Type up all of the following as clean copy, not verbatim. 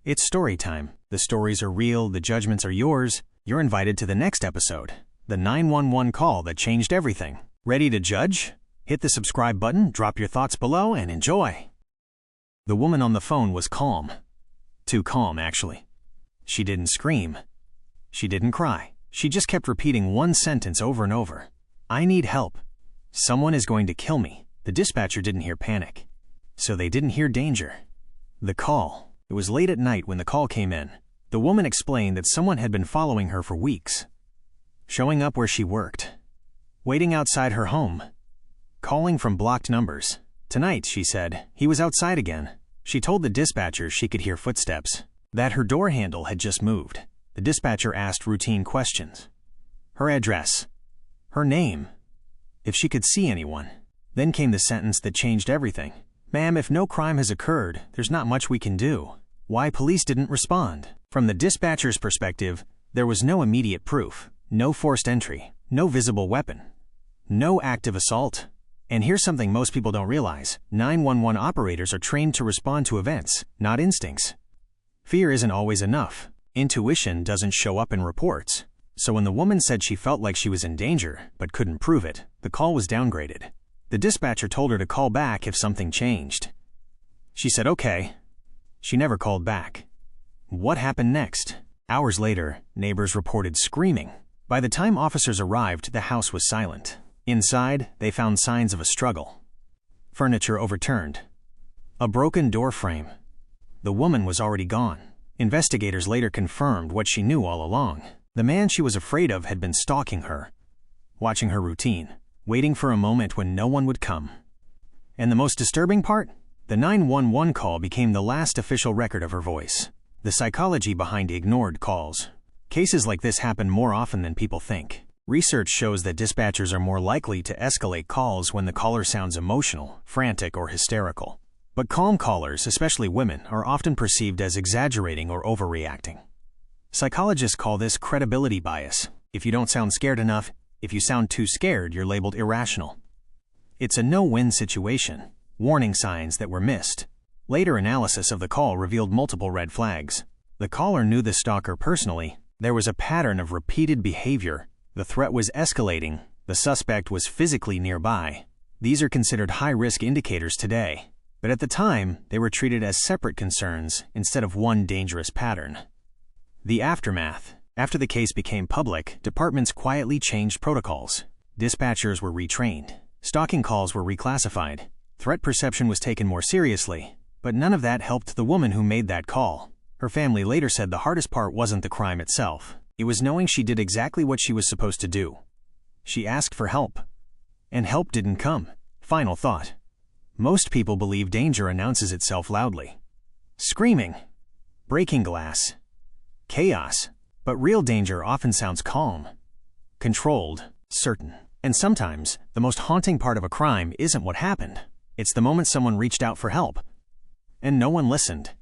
It's story time. The stories are real, the judgments are yours. You're invited to the next episode, the 911 call that changed everything. Ready to judge? Hit the subscribe button, drop your thoughts below, and enjoy. The woman on the phone was calm. Too calm, actually. She didn't scream. She didn't cry. She just kept repeating one sentence over and over. I need help. Someone is going to kill me. The dispatcher didn't hear panic. So they didn't hear danger. The call. It was late at night when the call came in. The woman explained that someone had been following her for weeks. Showing up where she worked. Waiting outside her home. Calling from blocked numbers. Tonight, she said, he was outside again. She told the dispatcher she could hear footsteps. That her door handle had just moved. The dispatcher asked routine questions. Her address. Her name. If she could see anyone. Then came the sentence that changed everything. Ma'am, if no crime has occurred, there's not much we can do. Why police didn't respond? From the dispatcher's perspective, there was no immediate proof, no forced entry, no visible weapon, no active assault. And here's something most people don't realize. 911 operators are trained to respond to events, not instincts. Fear isn't always enough. Intuition doesn't show up in reports. So when the woman said she felt like she was in danger, but couldn't prove it, the call was downgraded. The dispatcher told her to call back if something changed. She said okay. She never called back. What happened next? Hours later, neighbors reported screaming. By the time officers arrived, the house was silent. Inside, they found signs of a struggle. Furniture overturned. A broken door frame. The woman was already gone. Investigators later confirmed what she knew all along. The man she was afraid of had been stalking her, watching her routine, waiting for a moment when no one would come. And the most disturbing part? The 911 call became the last official record of her voice. The psychology behind ignored calls. Cases like this happen more often than people think. Research shows that dispatchers are more likely to escalate calls when the caller sounds emotional, frantic, or hysterical. But calm callers, especially women, are often perceived as exaggerating or overreacting. Psychologists call this credibility bias. If you don't sound scared enough, if you sound too scared, you're labeled irrational. It's a no-win situation. Warning signs that were missed. Later analysis of the call revealed multiple red flags. The caller knew the stalker personally. There was a pattern of repeated behavior. The threat was escalating. The suspect was physically nearby. These are considered high-risk indicators today. But at the time, they were treated as separate concerns instead of one dangerous pattern. The aftermath. After the case became public, departments quietly changed protocols. Dispatchers were retrained. Stalking calls were reclassified. Threat perception was taken more seriously. But none of that helped the woman who made that call. Her family later said the hardest part wasn't the crime itself. It was knowing she did exactly what she was supposed to do. She asked for help. And help didn't come. Final thought. Most people believe danger announces itself loudly. Screaming. Breaking glass. Chaos. But real danger often sounds calm. Controlled. Certain. And sometimes, the most haunting part of a crime isn't what happened. It's the moment someone reached out for help. And no one listened.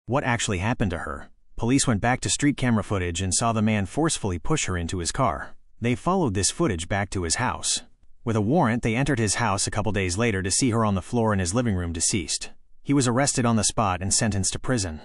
What actually happened to her? Police went back to street camera footage and saw the man forcefully push her into his car. They followed this footage back to his house. With a warrant, they entered his house a couple days later to see her on the floor in his living room deceased. He was arrested on the spot and sentenced to prison.